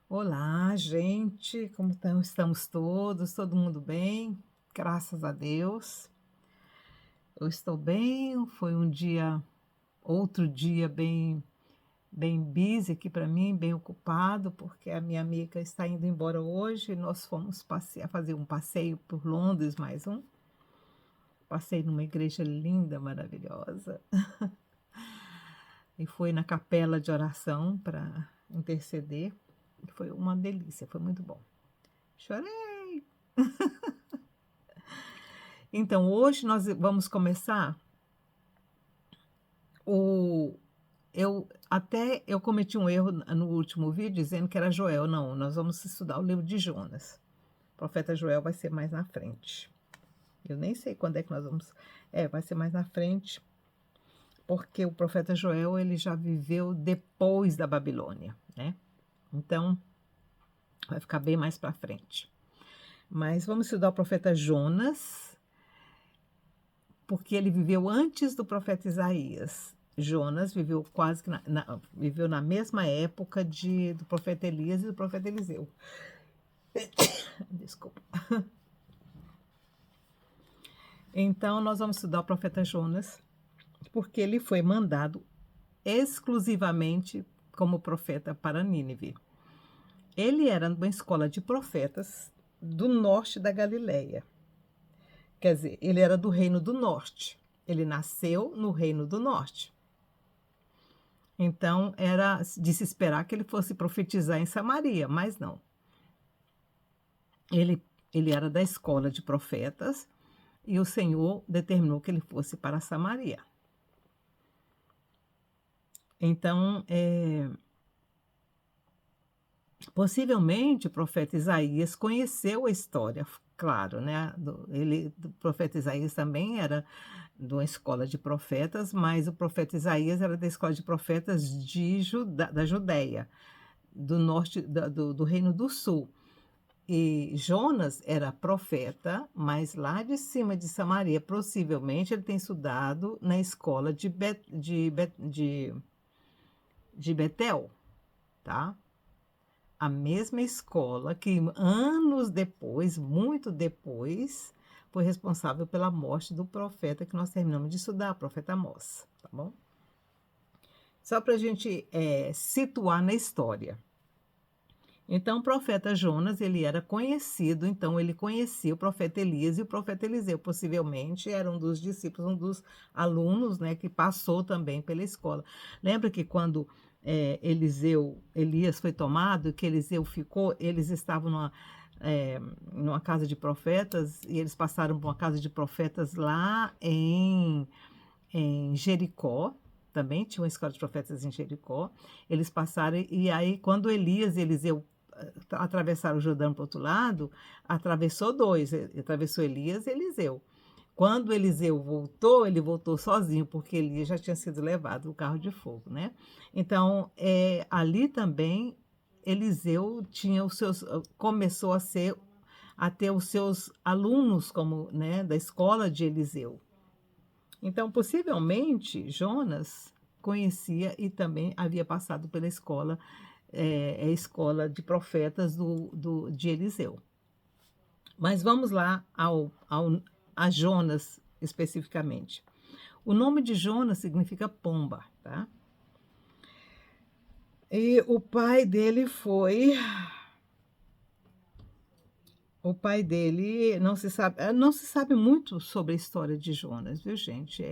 Olá, gente, como estamos todos? Todo mundo bem? Graças a Deus. Eu estou bem. Foi outro dia bem busy aqui para mim, bem ocupado, porque a minha amiga está indo embora hoje. Nós fomos passear, fazer um passeio por Londres, mais um. Passei numa igreja linda, maravilhosa, e foi na capela de oração para interceder. Foi uma delícia, foi muito bom. Chorei. Então, hoje nós vamos começar o eu cometi um erro no último vídeo dizendo que era Joel, não, nós vamos estudar o livro de Jonas. O profeta Joel vai ser mais na frente. Eu nem sei quando é que nós vamos vai ser mais na frente, porque o profeta Joel, ele já viveu depois da Babilônia, né. Então, vai ficar bem mais para frente. Mas vamos estudar o profeta Jonas, porque ele viveu antes do profeta Isaías. Jonas viveu quase que viveu na mesma época do profeta Elias e do profeta Eliseu. Desculpa. Então, nós vamos estudar o profeta Jonas, porque ele foi mandado exclusivamente como profeta para Nínive. Ele era de uma escola de profetas do norte da Galileia. Quer dizer, ele era do reino do norte. Ele nasceu no reino do norte. Então, era de se esperar que ele fosse profetizar em Samaria, mas não. Ele, ele era da escola de profetas e o Senhor determinou que ele fosse para Samaria. Então, possivelmente o profeta Isaías conheceu a história, claro, né? Do profeta Isaías também era de uma escola de profetas, mas o profeta Isaías era da escola de profetas da Judéia, do norte, do Reino do Sul. E Jonas era profeta, mas lá de cima de Samaria, possivelmente ele tem estudado na escola de Betel, tá? A mesma escola que anos depois, muito depois, foi responsável pela morte do profeta que nós terminamos de estudar, o profeta Amós, tá bom? Só para a gente situar na história. Então, o profeta Jonas, ele era conhecido, então ele conhecia o profeta Elias e o profeta Eliseu, possivelmente era um dos discípulos, um dos alunos, né, que passou também pela escola. Lembra que quando Elias foi tomado, que Eliseu ficou, eles estavam numa casa de profetas e eles passaram por uma casa de profetas lá em Jericó, também tinha uma escola de profetas em Jericó. Eles passaram, e aí, quando Elias e Eliseu atravessaram o Jordão para o outro lado, atravessou dois, atravessou Elias e Eliseu. Quando Eliseu voltou, ele voltou sozinho, porque Elias já tinha sido levado no carro de fogo, né? Então, ali também, Eliseu tinha começou a ter os seus alunos como, né, da escola de Eliseu. Então, possivelmente, Jonas conhecia e também havia passado pela escola, a escola de profetas de Eliseu. Mas vamos lá a Jonas especificamente. O nome de Jonas significa pomba, tá? E o pai dele não se sabe muito sobre a história de Jonas, viu, gente?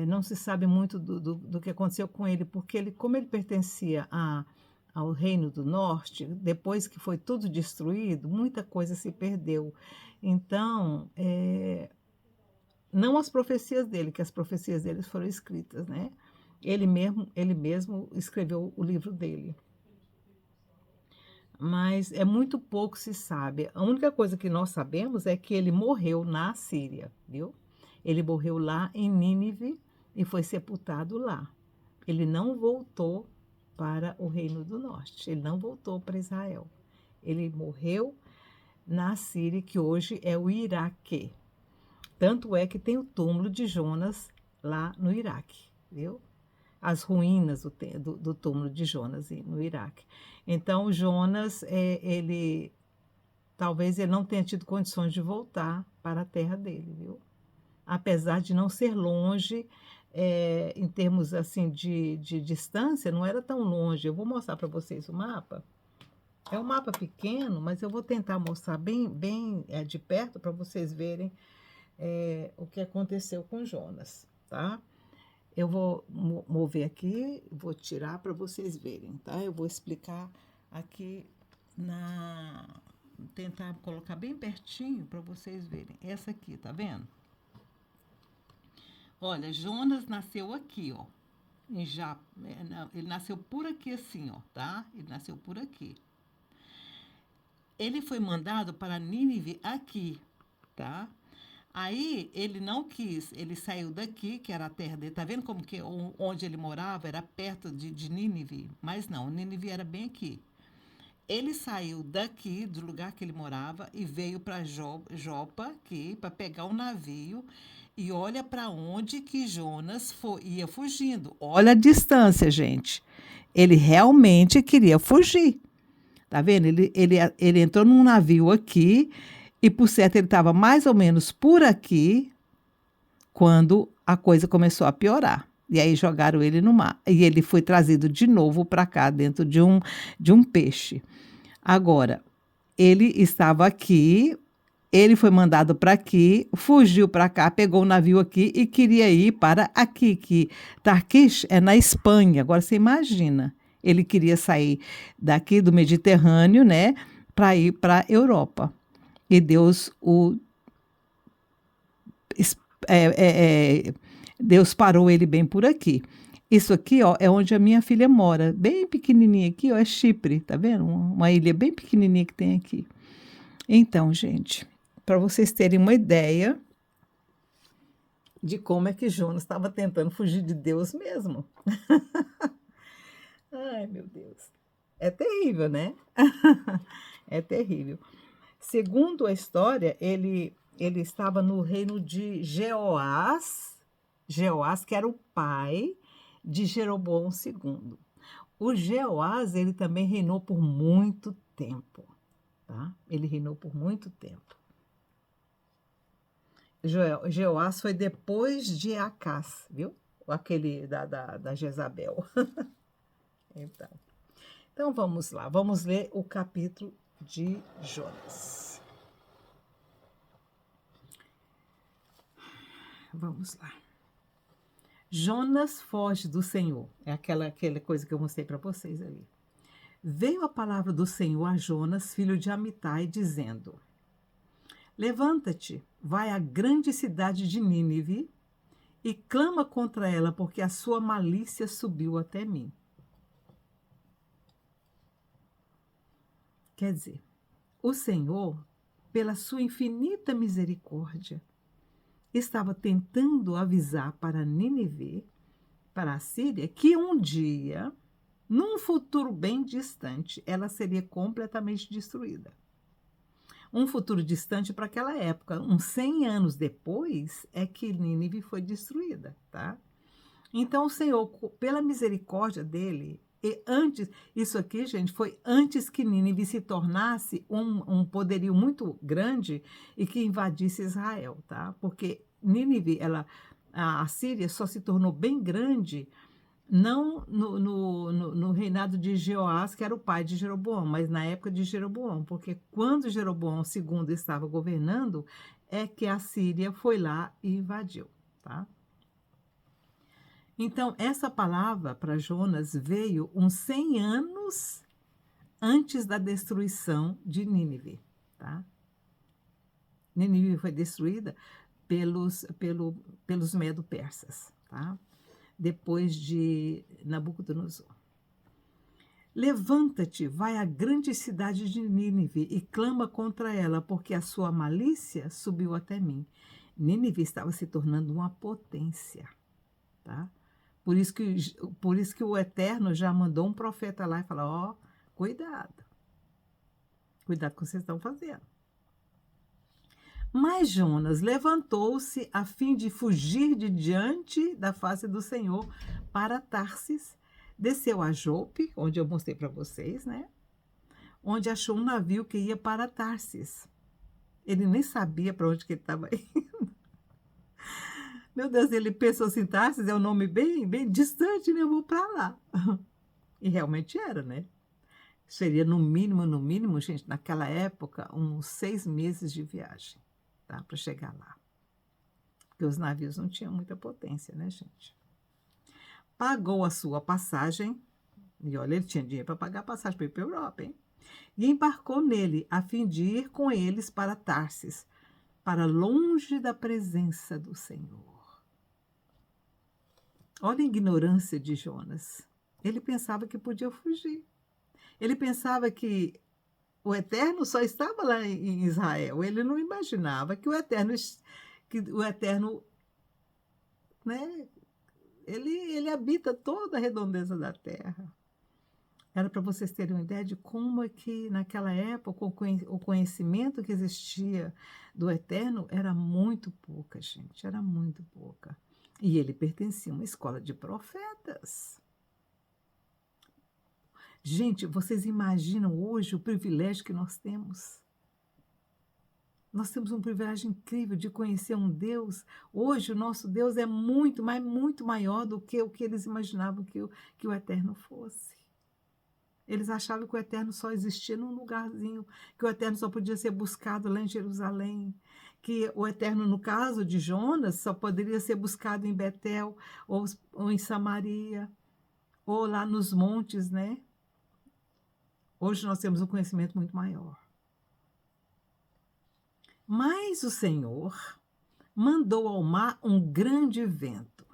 Não se sabe muito do que aconteceu com ele, porque como ele pertencia ao Reino do Norte, depois que foi tudo destruído, muita coisa se perdeu. Então, não as profecias dele, que as profecias dele foram escritas, né? Ele mesmo escreveu o livro dele. Mas é muito pouco se sabe. A única coisa que nós sabemos é que ele morreu na Síria, viu? Ele morreu lá em Nínive e foi sepultado lá. Ele não voltou para o Reino do Norte, ele não voltou para Israel. Ele morreu na Síria, que hoje é o Iraque. Tanto é que tem o túmulo de Jonas lá no Iraque, viu? as ruínas do túmulo de Jonas no Iraque. Então, Jonas, ele talvez ele não tenha tido condições de voltar para a terra dele, viu? Apesar de não ser longe, em termos assim de distância, não era tão longe. Eu vou mostrar para vocês o mapa. É um mapa pequeno, mas eu vou tentar mostrar bem de perto para vocês verem o que aconteceu com Jonas, tá? Eu vou mover aqui, vou tirar para vocês verem, tá? Eu vou explicar aqui tentar colocar bem pertinho para vocês verem. Essa aqui, tá vendo? Olha, Jonas nasceu aqui, ó. Ele nasceu por aqui assim, ó, tá? Ele nasceu por aqui. Ele foi mandado para Nínive aqui, tá? Aí ele não quis, ele saiu daqui, que era a terra dele. Tá vendo como que onde ele morava era perto de Nínive? Mas não, Nínive era bem aqui. Ele saiu daqui, do lugar que ele morava, e veio para Jopa, aqui, para pegar um navio. E olha para onde que Jonas ia fugindo. Olha a distância, gente. Ele realmente queria fugir. Tá vendo? Ele entrou num navio aqui e, por certo, ele estava mais ou menos por aqui quando a coisa começou a piorar. E aí jogaram ele no mar. E ele foi trazido de novo para cá, dentro de um peixe. Agora, ele estava aqui, ele foi mandado para aqui, fugiu para cá, pegou um navio aqui e queria ir para aqui, que Tarquish é na Espanha. Agora você imagina. Ele queria sair daqui do Mediterrâneo, né, para ir para a Europa. E Deus Deus parou ele bem por aqui. Isso aqui, ó, é onde a minha filha mora, bem pequenininha aqui, ó, é Chipre, tá vendo? Uma ilha bem pequenininha que tem aqui. Então, gente, para vocês terem uma ideia de como é que Jonas estava tentando fugir de Deus mesmo. Ai, meu Deus. É terrível, né? É terrível. Segundo a história, ele estava no reino de Jeoás, que era o pai de Jeroboão II. O Jeoás, ele também reinou por muito tempo, tá? Ele reinou por muito tempo. Jeoás foi depois de Acás, viu? Aquele da Jezabel. Então, vamos lá. Vamos ler o capítulo de Jonas. Vamos lá. Jonas foge do Senhor. É aquela coisa que eu mostrei para vocês ali. Veio a palavra do Senhor a Jonas, filho de Amitai, dizendo: Levanta-te, vai à grande cidade de Nínive e clama contra ela, porque a sua malícia subiu até mim. Quer dizer, o Senhor, pela sua infinita misericórdia, estava tentando avisar para Nínive, para a Síria, que um dia, num futuro bem distante, ela seria completamente destruída. Um futuro distante para aquela época, uns 100 anos depois, é que Nínive foi destruída, tá? Então, o Senhor, pela misericórdia dele, isso aqui, gente, foi antes que Nínive se tornasse um poderio muito grande e que invadisse Israel, tá? Porque Nínive, a Síria só se tornou bem grande, não no reinado de Jeoás, que era o pai de Jeroboão, mas na época de Jeroboão, porque quando Jeroboão II estava governando, é que a Síria foi lá e invadiu, tá? Então, essa palavra para Jonas veio uns 100 anos antes da destruição de Nínive, tá? Nínive foi destruída pelos medo-persas, tá? Depois de Nabucodonosor. Levanta-te, vai à grande cidade de Nínive e clama contra ela, porque a sua malícia subiu até mim. Nínive estava se tornando uma potência, tá? Por isso que o Eterno já mandou um profeta lá e falou: ó, cuidado com o que vocês estão fazendo. Mas Jonas levantou-se a fim de fugir de diante da face do Senhor para Tarsis, desceu a Jope, onde eu mostrei para vocês, né? Onde achou um navio que ia para Tarsis. Ele nem sabia para onde que ele estava indo. Meu Deus, ele pensou assim, Tarsis é um nome bem distante, né? Eu vou para lá. E realmente era, né? Seria no mínimo, gente, naquela época, uns 6 meses de viagem, tá? Para chegar lá. Porque os navios não tinham muita potência, né, gente? Pagou a sua passagem, e olha, ele tinha dinheiro para pagar a passagem para ir para a Europa, hein? E embarcou nele, a fim de ir com eles para Tarsis, para longe da presença do Senhor. Olha a ignorância de Jonas. Ele pensava que podia fugir. Ele pensava que o Eterno só estava lá em Israel. Ele não imaginava que o Eterno, né, ele habita toda a redondeza da terra. Era para vocês terem uma ideia de como é que, naquela época, o conhecimento que existia do Eterno era muito pouca, gente, era muito pouca. E ele pertencia a uma escola de profetas. Gente, vocês imaginam hoje o privilégio que nós temos? Nós temos um privilégio incrível de conhecer um Deus. Hoje, o nosso Deus é muito, mas muito maior do que o que eles imaginavam que o Eterno fosse. Eles achavam que o Eterno só existia num lugarzinho, que o Eterno só podia ser buscado lá em Jerusalém, que o Eterno, no caso de Jonas, só poderia ser buscado em Betel ou em Samaria, ou lá nos montes, né? Hoje nós temos um conhecimento muito maior. Mas o Senhor mandou ao mar um grande vento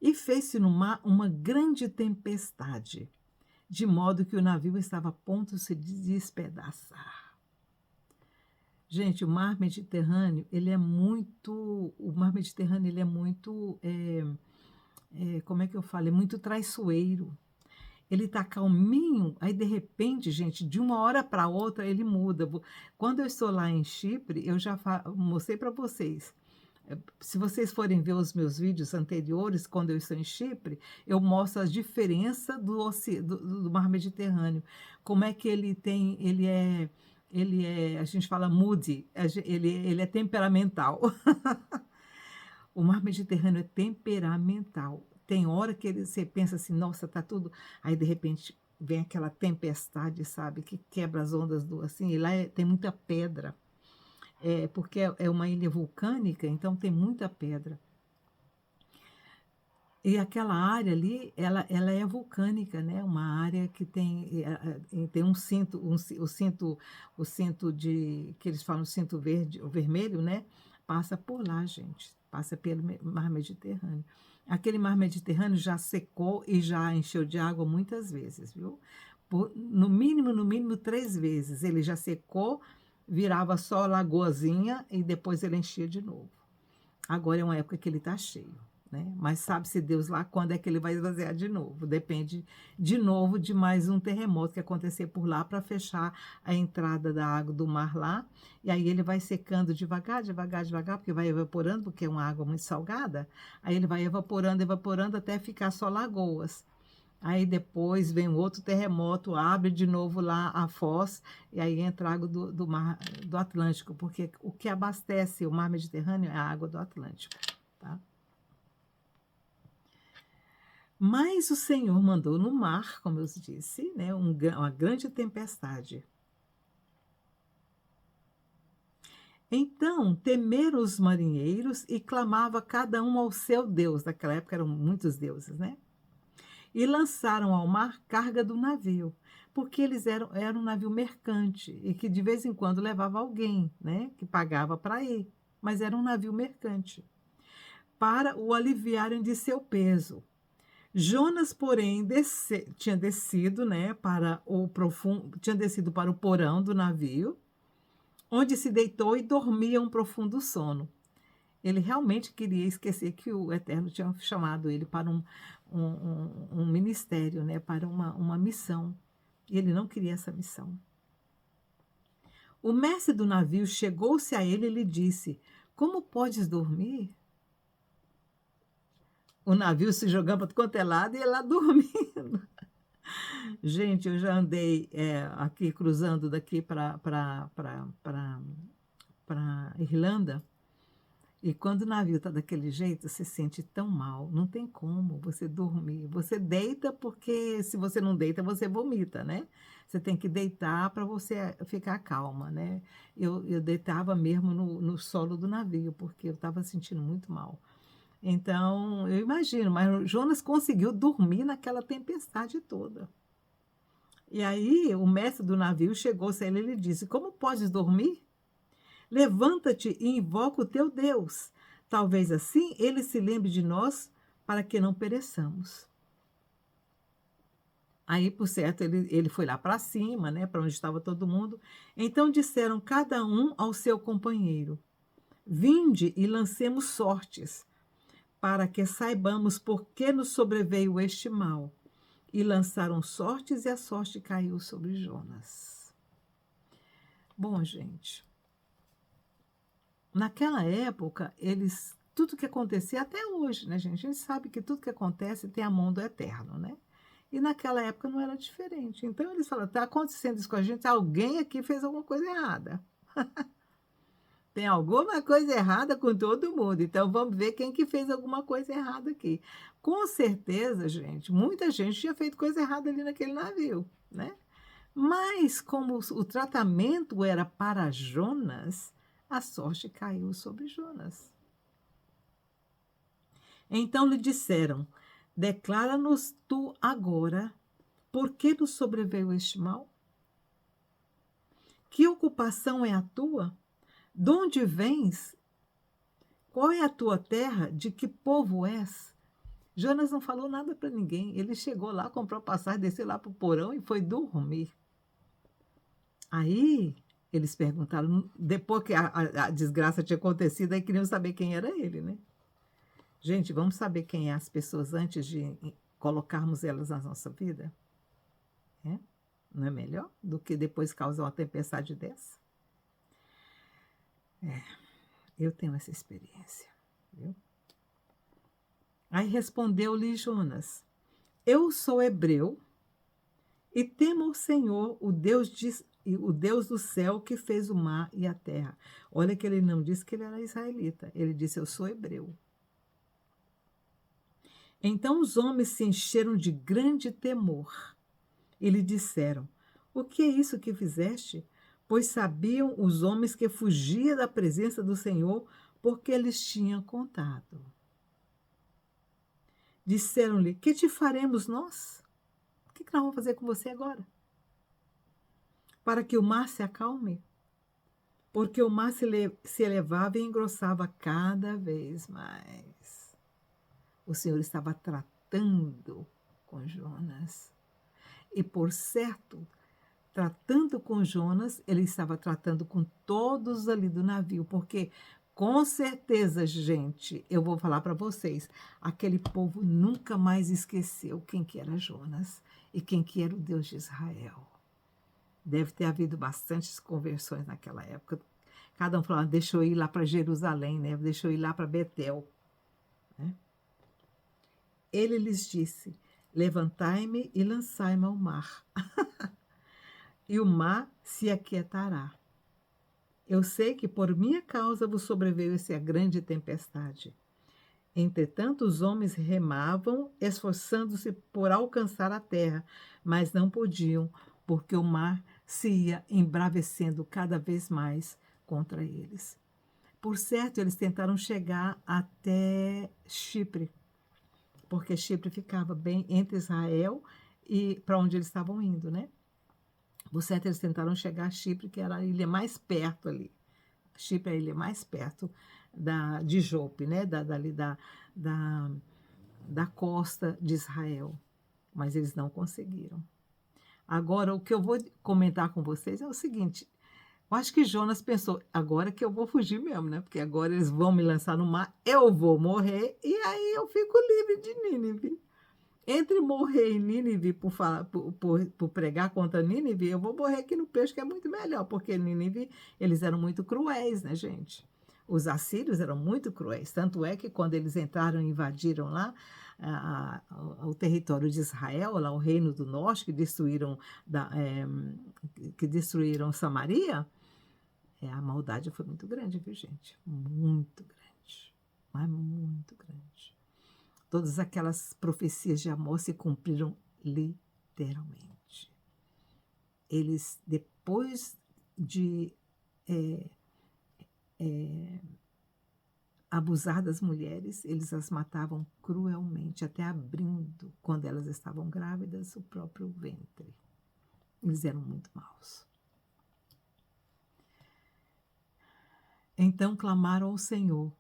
e fez-se no mar uma grande tempestade, de modo que o navio estava a ponto de se despedaçar. Gente, o mar Mediterrâneo, ele é muito, como é que eu falo? É muito traiçoeiro. Ele está calminho, aí de repente, gente, de uma hora para outra ele muda. Quando eu estou lá em Chipre, eu já mostrei para vocês. Se vocês forem ver os meus vídeos anteriores, quando eu estou em Chipre, eu mostro a diferença do mar Mediterrâneo. Como é que a gente fala moody, ele é temperamental. O mar Mediterrâneo é temperamental. Tem hora que você pensa assim, nossa, tá tudo. Aí, de repente, vem aquela tempestade, sabe, que quebra as ondas assim, e lá tem muita pedra. Porque é uma ilha vulcânica, então tem muita pedra. E aquela área ali, ela é vulcânica, né? Uma área que tem um cinto, o cinto que eles falam, o cinto verde, o vermelho, né? Passa por lá, gente. Passa pelo mar Mediterrâneo. Aquele mar Mediterrâneo já secou e já encheu de água muitas vezes, viu? No mínimo 3 vezes. Ele já secou, virava só lagoazinha e depois ele enchia de novo. Agora é uma época que ele está cheio, né? Mas sabe-se Deus lá quando é que ele vai esvaziar de novo. Depende de novo de mais um terremoto que acontecer por lá para fechar a entrada da água do mar lá. E aí ele vai secando devagar, porque vai evaporando, porque é uma água muito salgada. Aí ele vai evaporando até ficar só lagoas. Aí depois vem um outro terremoto, abre de novo lá a foz, e aí entra a água do mar do Atlântico, porque o que abastece o mar Mediterrâneo é a água do Atlântico, tá? Mas o Senhor mandou no mar, como eu disse, né, uma grande tempestade. Então temeram os marinheiros e clamava cada um ao seu Deus. Naquela época eram muitos deuses, né? E lançaram ao mar carga do navio, porque eles era um navio mercante e que de vez em quando levava alguém, né, que pagava para ir, mas era um navio mercante, para o aliviarem de seu peso. Jonas, porém, tinha descido, né, tinha descido para o porão do navio, onde se deitou e dormia um profundo sono. Ele realmente queria esquecer que o Eterno tinha chamado ele para um ministério, né, para uma missão. E ele não queria essa missão. O mestre do navio chegou-se a ele e lhe disse: Como podes dormir? O navio se jogando para quanto é lado e ele lá dormindo. Gente, eu já andei aqui cruzando daqui para Irlanda. E quando o navio está daquele jeito, você se sente tão mal, não tem como você dormir. Você deita porque se você não deita, você vomita, né? Você tem que deitar para você ficar calma, né? Eu deitava mesmo no solo do navio, porque eu estava sentindo muito mal. Então, eu imagino, mas o Jonas conseguiu dormir naquela tempestade toda. E aí, o mestre do navio chegou-se a ele e lhe disse: Como podes dormir? Levanta-te e invoca o teu Deus. Talvez assim ele se lembre de nós para que não pereçamos. Aí, por certo, ele foi lá para cima, né, para onde estava todo mundo. Então disseram cada um ao seu companheiro: Vinde e lancemos sortes, para que saibamos por que nos sobreveio este mal. E lançaram sortes e a sorte caiu sobre Jonas. Bom, gente, naquela época, tudo que acontecia, até hoje, né, gente? A gente sabe que tudo que acontece tem a mão do eterno, né? E naquela época não era diferente. Então eles falaram: está acontecendo isso com a gente, alguém aqui fez alguma coisa errada. Tem alguma coisa errada com todo mundo. Então vamos ver quem que fez alguma coisa errada aqui. Com certeza, gente, muita gente tinha feito coisa errada ali naquele navio, né? Mas como o tratamento era para Jonas, a sorte caiu sobre Jonas. Então lhe disseram: Declara-nos tu agora, por que nos sobreveio este mal? Que ocupação é a tua? De onde vens? Qual é a tua terra? De que povo és? Jonas não falou nada para ninguém. Ele chegou lá, comprou passagem, desceu lá para o porão e foi dormir. Aí eles perguntaram, depois que a desgraça tinha acontecido, aí queriam saber quem era ele, né? Gente, vamos saber quem é as pessoas antes de colocarmos elas na nossa vida? É? Não é melhor do que depois causar uma tempestade dessa? Eu tenho essa experiência, viu? Aí respondeu-lhe Jonas: Eu sou hebreu e temo o Senhor, o Deus do céu que fez o mar e a terra. Olha que ele não disse que ele era israelita, ele disse: Eu sou hebreu. Então os homens se encheram de grande temor e lhe disseram: O que é isso que fizeste? Pois sabiam os homens que fugia da presença do Senhor, porque eles tinham contado. Disseram-lhe: Que te faremos nós? O que nós vamos fazer com você agora? Para que o mar se acalme? Porque o mar se elevava e engrossava cada vez mais. O Senhor estava tratando com Jonas. E, por certo, tratando com Jonas, ele estava tratando com todos ali do navio, porque, com certeza, gente, eu vou falar para vocês, aquele povo nunca mais esqueceu quem que era Jonas e quem que era o Deus de Israel. Deve ter havido bastantes conversões naquela época. Cada um falava: deixa eu ir lá para Jerusalém, né? Deixa eu ir lá para Betel. Né? Ele lhes disse: Levantai-me e lançai-me ao mar. E o mar se aquietará. Eu sei que por minha causa vos sobreveio essa grande tempestade. Entretanto, os homens remavam, esforçando-se por alcançar a terra, mas não podiam, porque o mar se ia embravecendo cada vez mais contra eles. Por certo, eles tentaram chegar até Chipre, porque Chipre ficava bem entre Israel e para onde eles estavam indo, né? Por certo, eles tentaram chegar a Chipre, que era a ilha mais perto ali. Chipre é a ilha mais perto de Jope, né? Da costa de Israel. Mas eles não conseguiram. Agora, o que eu vou comentar com vocês é o seguinte: eu acho que Jonas pensou: agora que eu vou fugir mesmo, né? Porque agora eles vão me lançar no mar, eu vou morrer e aí eu fico livre de Nínive. Entre morrer em Nínive por pregar contra Nínive, eu vou morrer aqui no peixe, que é muito melhor, porque Nínive, eles eram muito cruéis, né, gente? Os assírios eram muito cruéis, tanto é que quando eles entraram e invadiram lá o território de Israel, lá o reino do norte, que destruíram Samaria, a maldade foi muito grande, viu, gente? Muito grande, mas muito grande. Todas aquelas profecias de Amós se cumpriram literalmente. Eles, depois de abusar das mulheres, eles as matavam cruelmente, até abrindo, quando elas estavam grávidas, o próprio ventre. Eles eram muito maus. Então clamaram ao Senhor.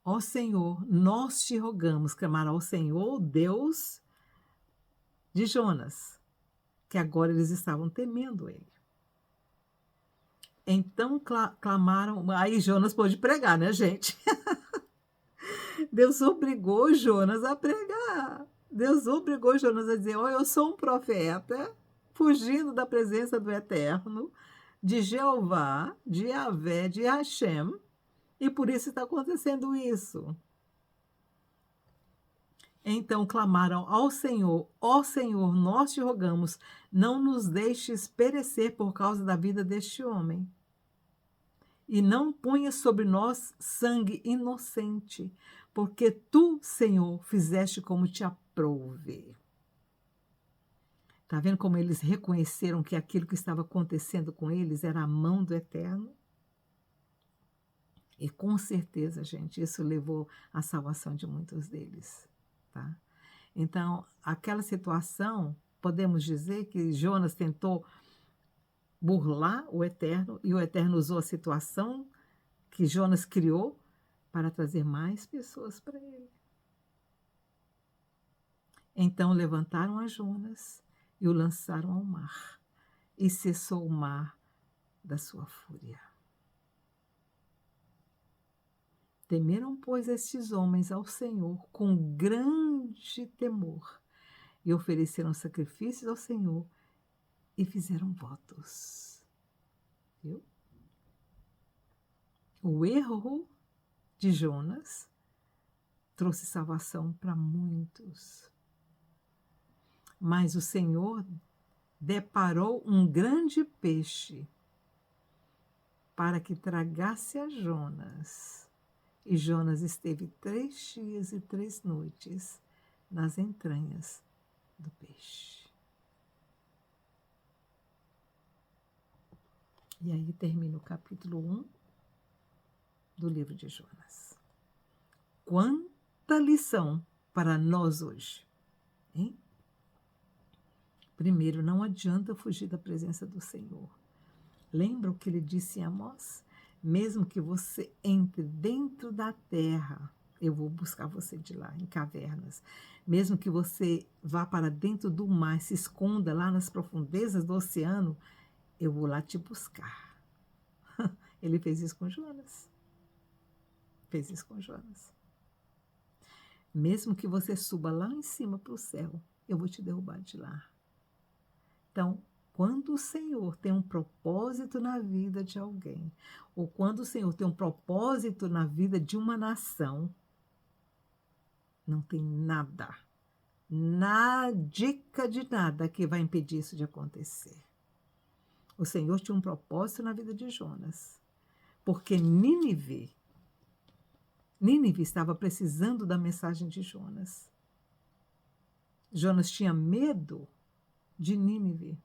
Ó Senhor, nós te rogamos, clamaram ao Senhor, Deus de Jonas, que agora eles estavam temendo ele. Então clamaram, aí Jonas pôde pregar, né, gente? Deus obrigou Jonas a pregar. Deus obrigou Jonas a dizer: eu sou um profeta, fugindo da presença do Eterno, de Jeová, de Yahvé, de Hashem, e por isso está acontecendo isso. Então clamaram ao Senhor: ó Senhor, nós te rogamos, não nos deixes perecer por causa da vida deste homem. E não ponha sobre nós sangue inocente, porque tu, Senhor, fizeste como te aprouve. Está vendo como eles reconheceram que aquilo que estava acontecendo com eles era a mão do Eterno? E com certeza, gente, isso levou à salvação de muitos deles, tá? Então, aquela situação, podemos dizer que Jonas tentou burlar o Eterno, e o Eterno usou a situação que Jonas criou para trazer mais pessoas para ele. Então levantaram a Jonas e o lançaram ao mar, e cessou o mar da sua fúria. Temeram, pois, estes homens ao Senhor com grande temor, e ofereceram sacrifícios ao Senhor e fizeram votos. Viu? O erro de Jonas trouxe salvação para muitos. Mas o Senhor deparou um grande peixe para que tragasse a Jonas. E Jonas esteve 3 dias e 3 noites nas entranhas do peixe. E aí termina o capítulo 1 do livro de Jonas. Quanta lição para nós hoje, hein? Primeiro, não adianta fugir da presença do Senhor. Lembra o que ele disse em Amós? Mesmo que você entre dentro da terra, eu vou buscar você de lá, em cavernas. Mesmo que você vá para dentro do mar, se esconda lá nas profundezas do oceano, eu vou lá te buscar. Ele fez isso com Jonas. Fez isso com Jonas. Mesmo que você suba lá em cima para o céu, eu vou te derrubar de lá. Então, quando o Senhor tem um propósito na vida de alguém, ou quando o Senhor tem um propósito na vida de uma nação, não tem nada, dica de nada que vai impedir isso de acontecer. O Senhor tinha um propósito na vida de Jonas, porque Nínive estava precisando da mensagem de Jonas. Jonas tinha medo de Nínive.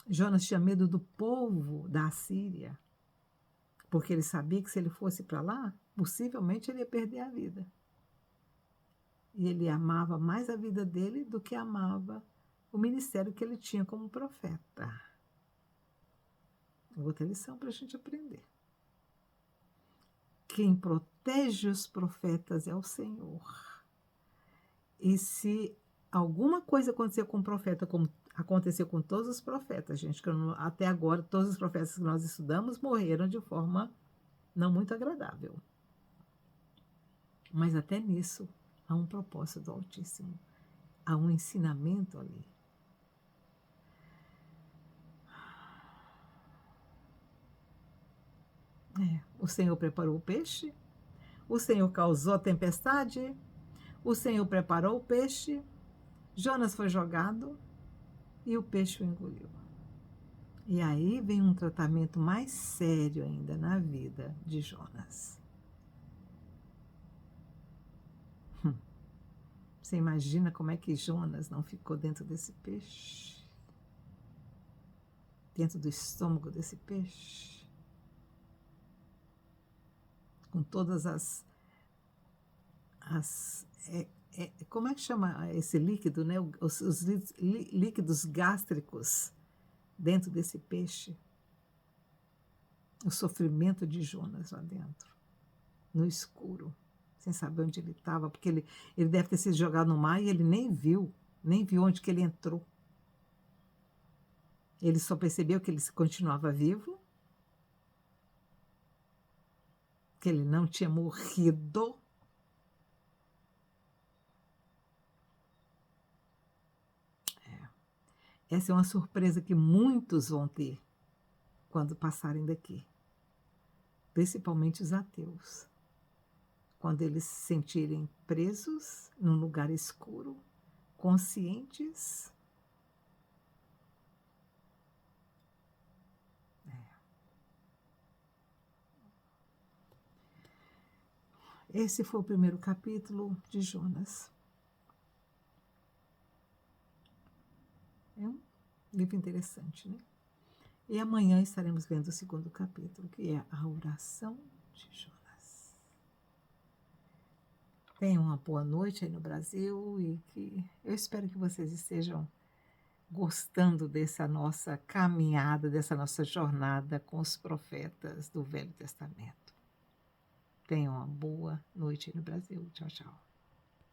Jonas tinha medo do povo da Assíria, porque ele sabia que se ele fosse para lá, possivelmente ele ia perder a vida. E ele amava mais a vida dele do que amava o ministério que ele tinha como profeta. Outra lição para a gente aprender. Quem protege os profetas é o Senhor. E se alguma coisa acontecer com o profeta, como aconteceu com todos os profetas, gente, que até agora todos os profetas que nós estudamos morreram de forma não muito agradável. Mas até nisso, há um propósito do Altíssimo, há um ensinamento ali. O Senhor preparou o peixe, o Senhor causou a tempestade, o Senhor preparou o peixe, Jonas foi jogado e o peixe o engoliu. E aí vem um tratamento mais sério ainda na vida de Jonas. Você imagina como é que Jonas não ficou dentro desse peixe? Dentro do estômago desse peixe? Com todas como é que chama esse líquido, né? Os líquidos gástricos dentro desse peixe. O sofrimento de Jonas lá dentro, no escuro, sem saber onde ele estava, porque ele deve ter sido jogado no mar e ele nem viu onde que ele entrou. Ele só percebeu que ele continuava vivo, que ele não tinha morrido. Essa é uma surpresa que muitos vão ter quando passarem daqui, principalmente os ateus, quando eles se sentirem presos num lugar escuro, conscientes. Esse foi o primeiro capítulo de Jonas. É um livro interessante, né? E amanhã estaremos vendo o segundo capítulo, que é a oração de Jonas. Tenham uma boa noite aí no Brasil e que eu espero que vocês estejam gostando dessa nossa caminhada, dessa nossa jornada com os profetas do Velho Testamento. Tenham uma boa noite aí no Brasil. Tchau, tchau.